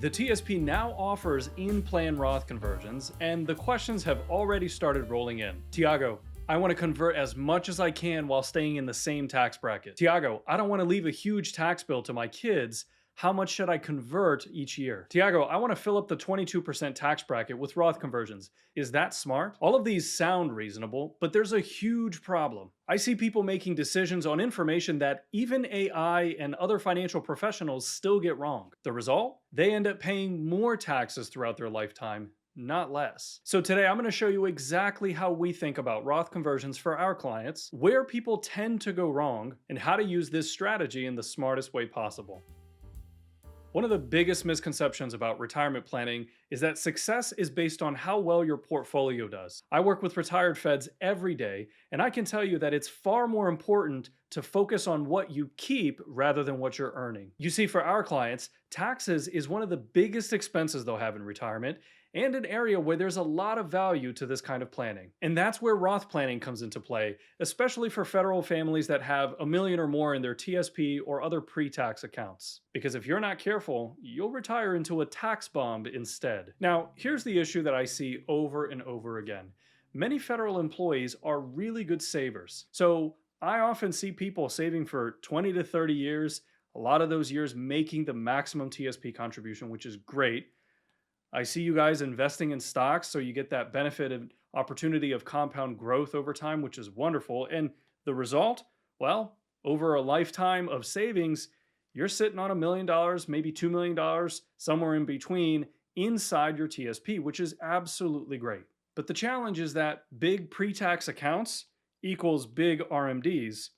The TSP now offers in-plan Roth conversions, and the questions have already started rolling in. Tiago, I want to convert as much as I can while staying in the same tax bracket. Tiago, I don't want to leave a huge tax bill to my kids. How much should I convert each year? Tiago, I want to fill up the 22% tax bracket with Roth conversions. Is that smart? All of these sound reasonable, but there's a huge problem. I see people making decisions on information that even AI and other financial professionals still get wrong. The result? They end up paying more taxes throughout their lifetime, not less. So today I'm going to show you exactly how we think about Roth conversions for our clients, where people tend to go wrong, and how to use this strategy in the smartest way possible. One of the biggest misconceptions about retirement planning is that success is based on how well your portfolio does. I work with retired feds every day, and I can tell you that it's far more important to focus on what you keep rather than what you're earning. You see, for our clients, taxes is one of the biggest expenses they'll have in retirement, and an area where there's a lot of value to this kind of planning. And that's where Roth planning comes into play, especially for federal families that have a million or more in their TSP or other pre-tax accounts. Because if you're not careful, you'll retire into a tax bomb instead. Now, here's the issue that I see over and over again. Many federal employees are really good savers. So I often see people saving for 20 to 30 years, a lot of those years making the maximum TSP contribution, which is great. I see you guys investing in stocks, so you get that benefit and opportunity of compound growth over time, which is wonderful. And the result? Well, over a lifetime of savings, you're sitting on $1 million, maybe $2 million, somewhere in between inside your TSP, which is absolutely great. But the challenge is that big pre-tax accounts equals big RMDs,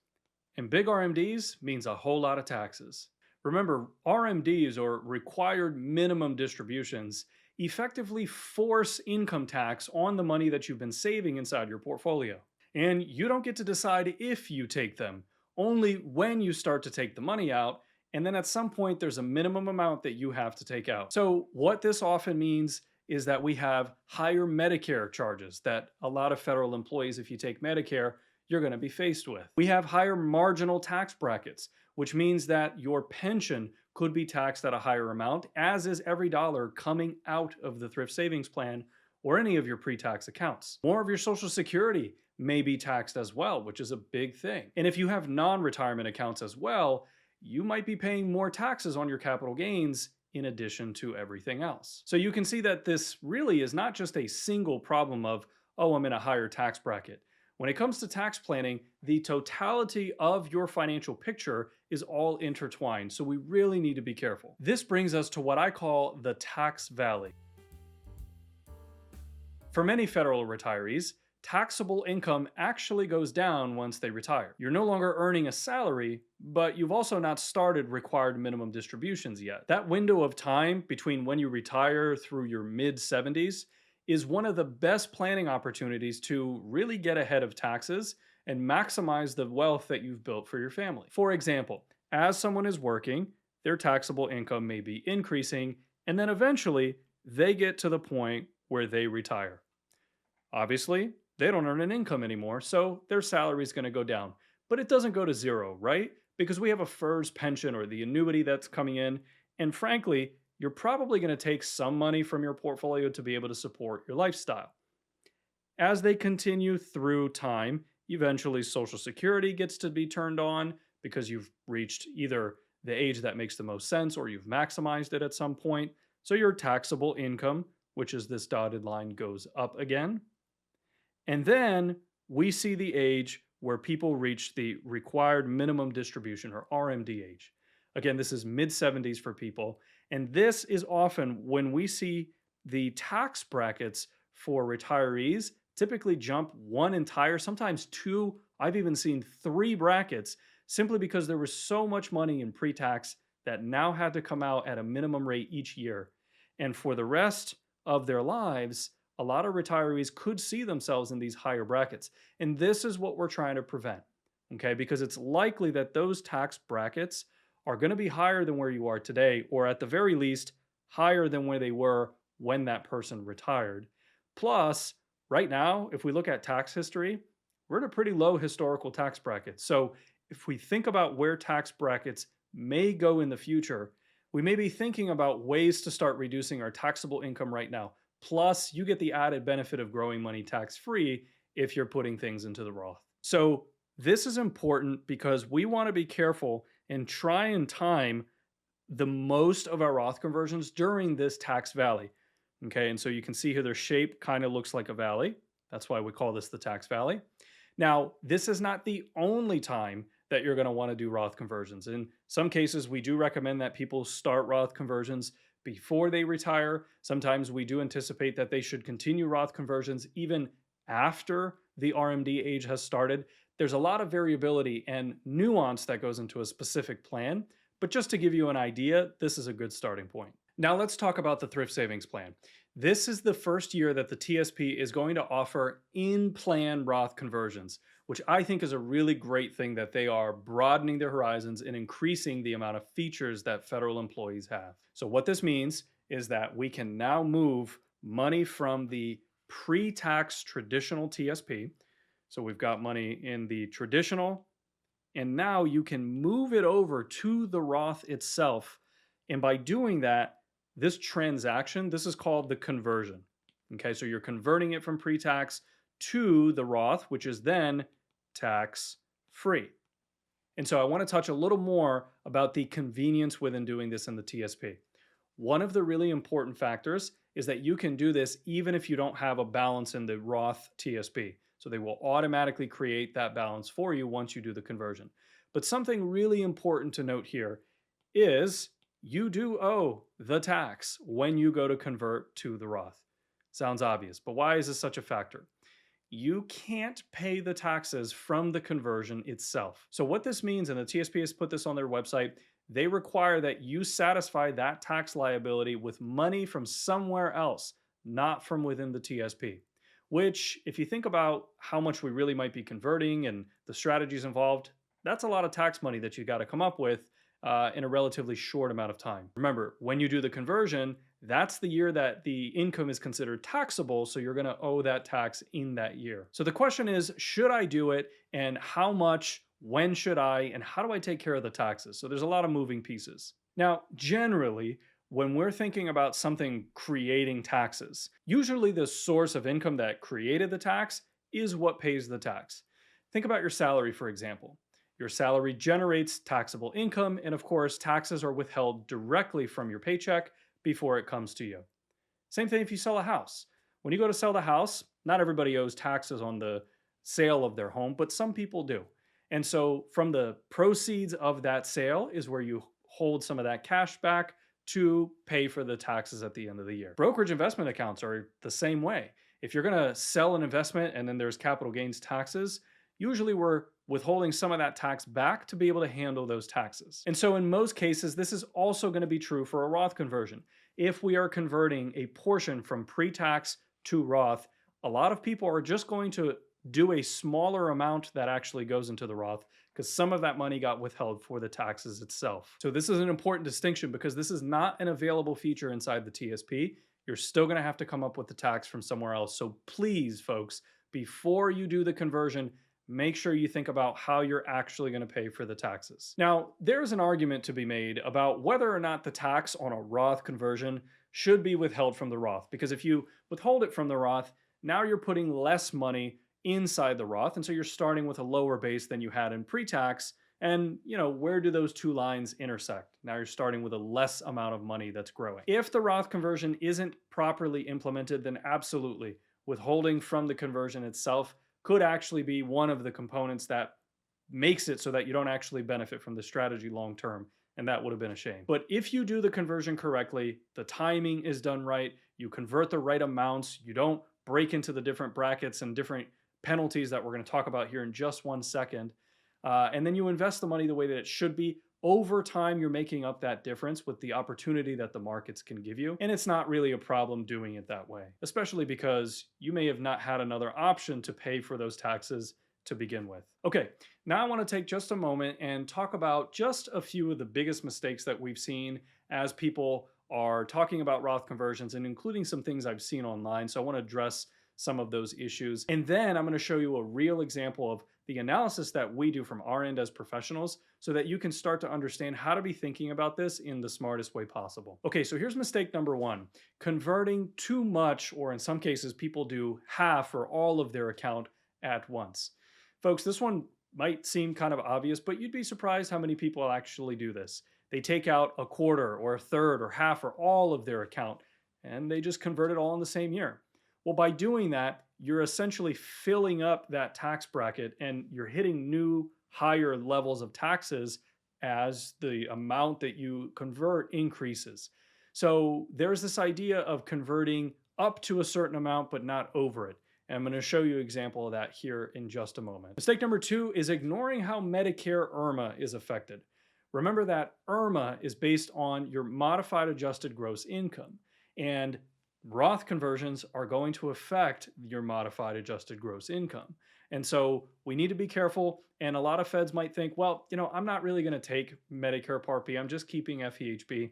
and big RMDs means a whole lot of taxes. Remember, RMDs, or required minimum distributions, effectively force income tax on the money that you've been saving inside your portfolio. And you don't get to decide if you take them, only when you start to take the money out, and then at some point there's a minimum amount that you have to take out. So what this often means is that we have higher Medicare charges that a lot of federal employees, if you take Medicare, you're going to be faced with. We have higher marginal tax brackets, which means that your pension could be taxed at a higher amount, as is every dollar coming out of the thrift savings plan or any of your pre-tax accounts. More of your Social Security may be taxed as well, which is a big thing. And if you have non-retirement accounts as well, you might be paying more taxes on your capital gains in addition to everything else. So you can see that this really is not just a single problem of, oh, I'm in a higher tax bracket. When it comes to tax planning, the totality of your financial picture is all intertwined, so we really need to be careful. This brings us to what I call the tax valley. For many federal retirees, taxable income actually goes down once they retire. You're no longer earning a salary, but you've also not started required minimum distributions yet. That window of time between when you retire through your mid-70s is one of the best planning opportunities to really get ahead of taxes and maximize the wealth that you've built for your family. For example, as someone is working, their taxable income may be increasing, and then eventually they get to the point where they retire. Obviously, they don't earn an income anymore, so their salary is going to go down. But it doesn't go to zero, right? Because we have a FERS pension or the annuity that's coming in, and frankly, you're probably going to take some money from your portfolio to be able to support your lifestyle. As they continue through time, eventually Social Security gets to be turned on because you've reached either the age that makes the most sense or you've maximized it at some point. So your taxable income, which is this dotted line, goes up again. And then we see the age where people reach the required minimum distribution, or RMD age. Again, this is mid-70s for people. And this is often when we see the tax brackets for retirees typically jump one entire, sometimes two, I've even seen 3 brackets, simply because there was so much money in pre-tax that now had to come out at a minimum rate each year. And for the rest of their lives, a lot of retirees could see themselves in these higher brackets. And this is what we're trying to prevent, okay? Because it's likely that those tax brackets are going to be higher than where you are today, or at the very least, higher than where they were when that person retired. Plus, right now, if we look at tax history, we're in a pretty low historical tax bracket. So if we think about where tax brackets may go in the future, we may be thinking about ways to start reducing our taxable income right now. Plus, you get the added benefit of growing money tax free if you're putting things into the Roth. So, this is important because we want to be careful and try and time the most of our Roth conversions during this tax valley. Okay, and so you can see here their shape kind of looks like a valley. That's why we call this the tax valley. Now, this is not the only time that you're going to want to do Roth conversions. In some cases, we do recommend that people start Roth conversions before they retire. Sometimes we do anticipate that they should continue Roth conversions even after the RMD age has started. There's a lot of variability and nuance that goes into a specific plan, but just to give you an idea, this is a good starting point. Now let's talk about the thrift savings plan. This is the first year that the TSP is going to offer in-plan Roth conversions, which I think is a really great thing that they are broadening their horizons and increasing the amount of features that federal employees have. So what this means is that we can now move money from the pre-tax traditional TSP. So we've got money in the traditional, and now you can move it over to the Roth itself. And by doing that, this transaction, this is called the conversion. Okay, so you're converting it from pre-tax to the Roth, which is then tax-free. And so I want to touch a little more about the convenience within doing this in the TSP. One of the really important factors is that you can do this even if you don't have a balance in the Roth TSP. So they will automatically create that balance for you once you do the conversion. But something really important to note here is you do owe the tax when you go to convert to the Roth. Sounds obvious, but why is this such a factor? You can't pay the taxes from the conversion itself. So what this means, and the TSP has put this on their website, they require that you satisfy that tax liability with money from somewhere else, not from within the TSP. Which, if you think about how much we really might be converting and the strategies involved, that's a lot of tax money that you got to come up with in a relatively short amount of time. Remember, when you do the conversion, that's the year that the income is considered taxable, so you're going to owe that tax in that year. So the question is, should I do it, and how much, when should I, and how do I take care of the taxes? So there's a lot of moving pieces. Now, generally, when we're thinking about something creating taxes, usually the source of income that created the tax is what pays the tax. Think about your salary, for example. Your salary generates taxable income, and of course, taxes are withheld directly from your paycheck before it comes to you. Same thing if you sell a house. When you go to sell the house, not everybody owes taxes on the sale of their home, but some people do. And so from the proceeds of that sale is where you hold some of that cash back to pay for the taxes at the end of the year. Brokerage investment accounts are the same way. If you're going to sell an investment and then there's capital gains taxes, usually we're withholding some of that tax back to be able to handle those taxes. And so in most cases, this is also going to be true for a Roth conversion. If we are converting a portion from pre-tax to Roth, a lot of people are just going to do a smaller amount that actually goes into the Roth because some of that money got withheld for the taxes itself. So this is an important distinction because this is not an available feature inside the TSP. You're still going to have to come up with the tax from somewhere else. So please, folks, before you do the conversion, make sure you think about how you're actually going to pay for the taxes. Now, there's an argument to be made about whether or not the tax on a Roth conversion should be withheld from the Roth. Because if you withhold it from the Roth, now you're putting less money inside the Roth. And so you're starting with a lower base than you had in pre-tax. And, where do those two lines intersect? Now you're starting with a less amount of money that's growing. If the Roth conversion isn't properly implemented, then absolutely, withholding from the conversion itself could actually be one of the components that makes it so that you don't actually benefit from the strategy long term, and that would have been a shame. But if you do the conversion correctly, the timing is done right, you convert the right amounts, you don't break into the different brackets and different penalties that we're going to talk about here in just one second, and then you invest the money the way that it should be, over time you're making up that difference with the opportunity that the markets can give you. And it's not really a problem doing it that way, especially because you may have not had another option to pay for those taxes to begin with. Okay, now I want to take just a moment and talk about just a few of the biggest mistakes that we've seen as people are talking about Roth conversions, and including some things I've seen online. So I want to address some of those issues. And then I'm going to show you a real example of the analysis that we do from our end as professionals so that you can start to understand how to be thinking about this in the smartest way possible. Okay, so here's mistake number one: converting too much, or in some cases, people do half or all of their account at once. Folks, this one might seem kind of obvious, but you'd be surprised how many people actually do this. They take out a quarter or a third or half or all of their account, and they just convert it all in the same year. Well, by doing that, you're essentially filling up that tax bracket and you're hitting new higher levels of taxes as the amount that you convert increases. So there's this idea of converting up to a certain amount, but not over it. And I'm going to show you an example of that here in just a moment. Mistake number two is ignoring how Medicare IRMAA is affected. Remember that IRMAA is based on your modified adjusted gross income. And Roth conversions are going to affect your modified adjusted gross income. And so we need to be careful. And a lot of feds might think, well, I'm not really going to take Medicare Part B. I'm just keeping FEHB.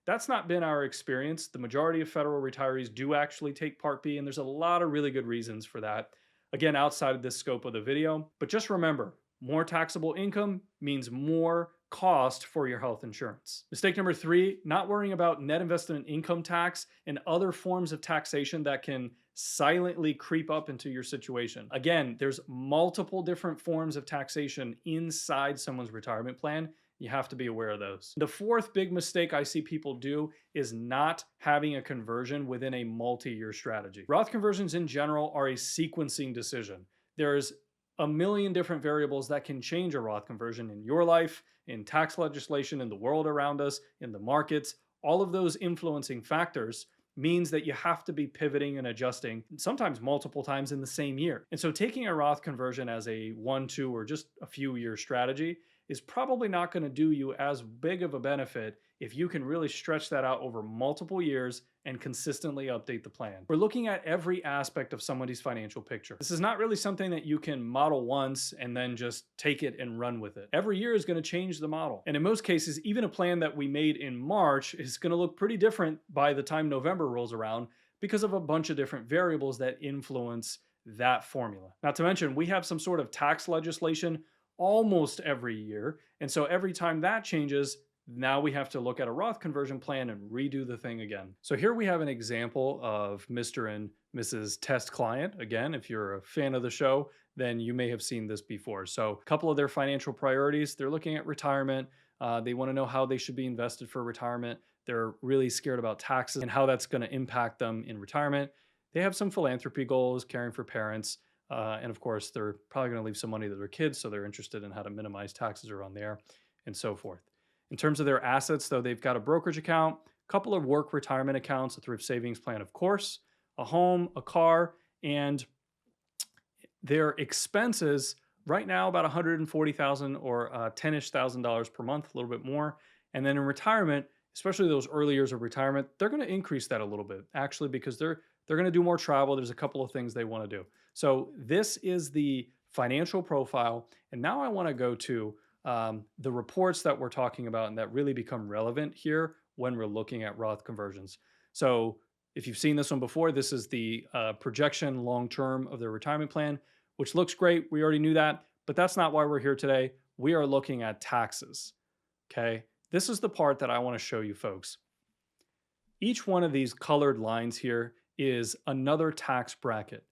That's not been our experience. The majority of federal retirees do actually take Part B, and there's a lot of really good reasons for that. Again, outside of this scope of the video. But just remember, more taxable income means more cost for your health insurance. Mistake number three, not worrying about net investment income tax and other forms of taxation that can silently creep up into your situation. Again, there's multiple different forms of taxation inside someone's retirement plan. You have to be aware of those. The fourth big mistake I see people do is not having a conversion within a multi-year strategy. Roth conversions in general are a sequencing decision. There's a million different variables that can change a Roth conversion in your life, in tax legislation, in the world around us, in the markets. All of those influencing factors means that you have to be pivoting and adjusting, sometimes multiple times in the same year. And so taking a Roth conversion as a 1, 2, or just a few year strategy is probably not going to do you as big of a benefit if you can really stretch that out over multiple years and consistently update the plan. We're looking at every aspect of somebody's financial picture. This is not really something that you can model once and then just take it and run with it. Every year is going to change the model. And in most cases, even a plan that we made in March is going to look pretty different by the time November rolls around because of a bunch of different variables that influence that formula. Not to mention, we have some sort of tax legislation almost every year. And so every time that changes, now we have to look at a Roth conversion plan and redo the thing again. So here we have an example of Mr. and Mrs. Test Client. Again, if you're a fan of the show, then you may have seen this before. So a couple of their financial priorities, they're looking at retirement. They want to know how they should be invested for retirement. They're really scared about taxes and how that's going to impact them in retirement. They have some philanthropy goals, caring for parents. And of course, they're probably going to leave some money to their kids, so they're interested in how to minimize taxes around there and so forth. In terms of their assets, though, they've got a brokerage account, a couple of work retirement accounts, a thrift savings plan, of course, a home, a car, and their expenses right now about $140,000 or $10-ish thousand per month, a little bit more. And then in retirement, especially those early years of retirement, they're going to increase that a little bit, actually, because they're going to do more travel. There's a couple of things they want to do. So this is the financial profile. And now I want to go to the reports that we're talking about and that really become relevant here when we're looking at Roth conversions. So if you've seen this one before, this is the projection long-term of their retirement plan, which looks great. We already knew that, but that's not why we're here today. We are looking at taxes, okay? This is the part that I want to show you folks. Each one of these colored lines here is another tax bracket.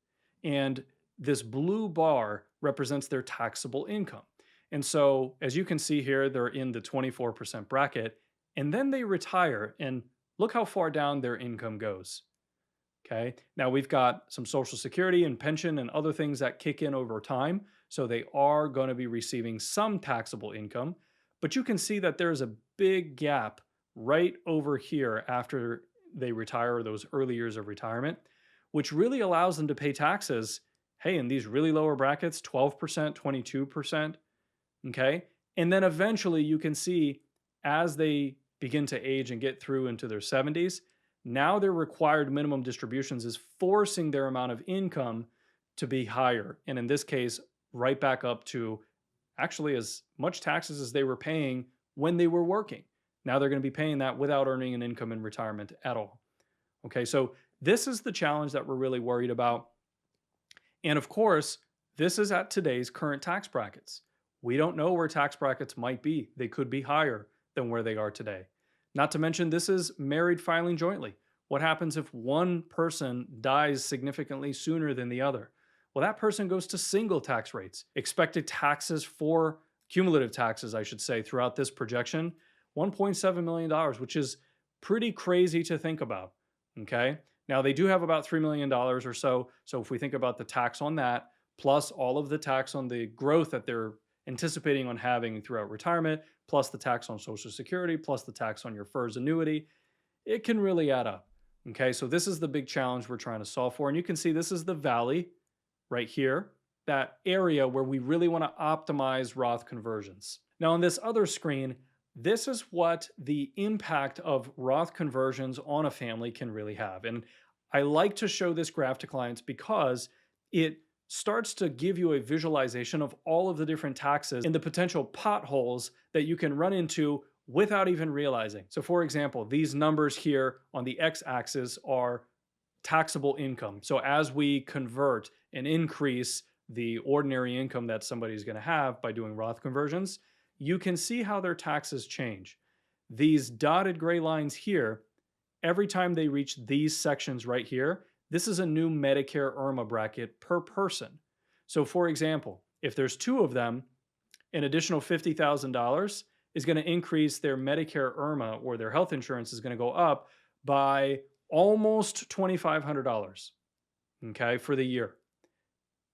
And this blue bar represents their taxable income. And so as you can see here, they're in the 24% bracket, and then they retire, and look how far down their income goes. Okay. Now we've got some Social Security and pension and other things that kick in over time. So they are going to be receiving some taxable income, but you can see that there's a big gap right over here after they retire, those early years of retirement, which really allows them to pay taxes, hey, in these really lower brackets, 12%, 22%, okay? And then eventually you can see as they begin to age and get through into their 70s, now their required minimum distributions is forcing their amount of income to be higher. And in this case, right back up to actually as much taxes as they were paying when they were working. Now they're going to be paying that without earning an income in retirement at all. Okay, so this is the challenge that we're really worried about. And of course, This is at today's current tax brackets. We don't know where tax brackets might be. They could be higher than where they are today. Not to mention, this is married filing jointly. What happens if one person dies significantly sooner than the other? Well, that person goes to single tax rates. Expected taxes for cumulative taxes, I should say, throughout this projection, $1.7 million, which is pretty crazy to think about. Okay. Now, they do have about $3 million or so. So if we think about the tax on that, plus all of the tax on the growth that they're anticipating on having throughout retirement, plus the tax on Social Security, plus the tax on your FERS annuity, it can really add up. Okay, so this is the big challenge we're trying to solve for. And you can see this is the valley right here, that area where we really want to optimize Roth conversions. Now on this other screen, this is what the impact of Roth conversions on a family can really have. And I like to show this graph to clients because it starts to give you a visualization of all of the different taxes and the potential potholes that you can run into without even realizing. So for example, these numbers here on the x-axis are taxable income. So as we convert and increase the ordinary income that somebody's going to have by doing Roth conversions, you can see how their taxes change. These dotted gray lines here, every time they reach these sections right here, this is a new Medicare IRMAA bracket per person. So for example, if there's two of them, an additional $50,000 is going to increase their Medicare IRMAA, or their health insurance is going to go up by almost $2,500, okay, for the year.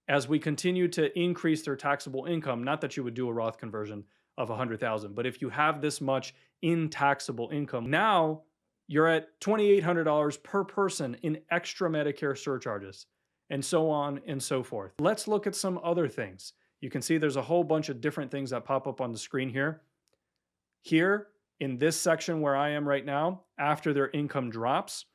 As we continue to increase their taxable income, not that you would do a Roth conversion of $100,000, but if you have this much in taxable income, now you're at $2,800 per person in extra Medicare surcharges, and so on and so forth. Let's look at some other things. You can see there's a whole bunch of different things that pop up on the screen here. Here, in this section where I am right now, after their income drops,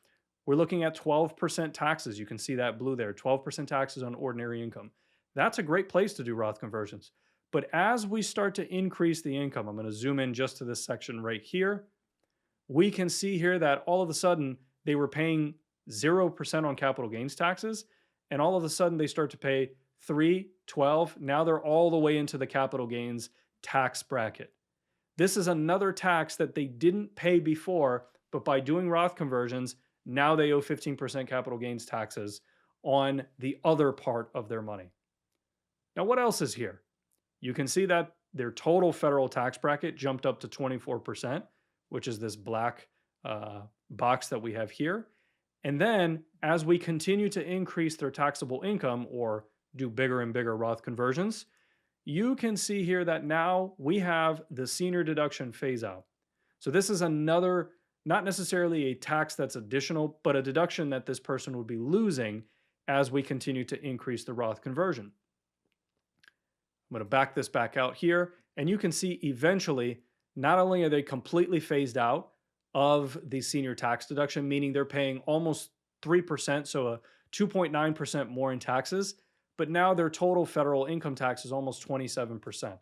we're looking at 12% taxes. You can see that blue there, 12% taxes on ordinary income. That's a great place to do Roth conversions. But as we start to increase the income, I'm going to zoom in just to this section right here. We can see here that all of a sudden they were paying 0% on capital gains taxes, and all of a sudden they start to pay 3, 12. Now they're all the way into the capital gains tax bracket. This is another tax that they didn't pay before, but by doing Roth conversions, now they owe 15% capital gains taxes on the other part of their money. Now, what else is here? You can see that their total federal tax bracket jumped up to 24%, which is this black box that we have here. And then as we continue to increase their taxable income or do bigger and bigger Roth conversions, you can see here that now we have the senior deduction phase out. So this is another, not necessarily a tax that's additional, but a deduction that this person would be losing as we continue to increase the Roth conversion. I'm going to back this back out here, and you can see eventually, not only are they completely phased out of the senior tax deduction, meaning they're paying almost 3%, so a 2.9% more in taxes, but now their total federal income tax is almost 27%.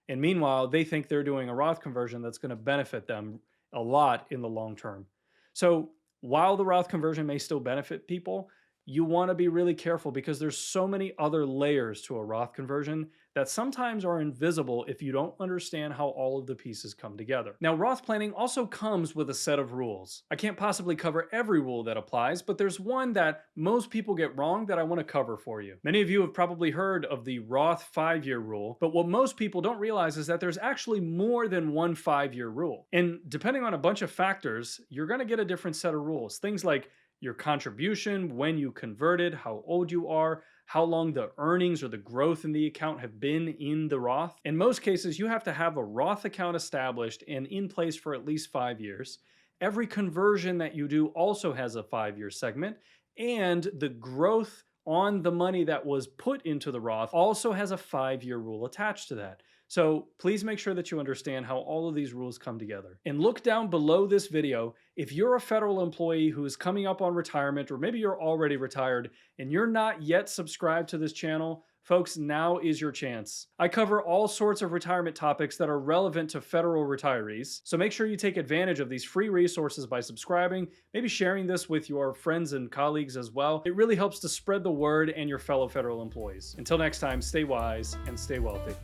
And meanwhile, they think they're doing a Roth conversion that's going to benefit them a lot in the long term. So while the Roth conversion may still benefit people, you want to be really careful because there's so many other layers to a Roth conversion that sometimes are invisible if you don't understand how all of the pieces come together. Now, Roth planning also comes with a set of rules. I can't possibly cover every rule that applies, but there's one that most people get wrong that I want to cover for you. Many of you have probably heard of the Roth 5-year rule, but what most people don't realize is that there's actually more than one 5-year rule. And depending on a bunch of factors, you're going to get a different set of rules. Things like your contribution, when you converted, how old you are, how long the earnings or the growth in the account have been in the Roth. In most cases, you have to have a Roth account established and in place for at least 5 years. Every conversion that you do also has a 5-year segment, and the growth on the money that was put into the Roth also has a 5-year rule attached to that. So please make sure that you understand how all of these rules come together. And look down below this video if you're a federal employee who is coming up on retirement, or maybe you're already retired and you're not yet subscribed to this channel. Folks, now is your chance. I cover all sorts of retirement topics that are relevant to federal retirees, so make sure you take advantage of these free resources by subscribing, maybe sharing this with your friends and colleagues as well. It really helps to spread the word and your fellow federal employees. Until next time, stay wise and stay wealthy.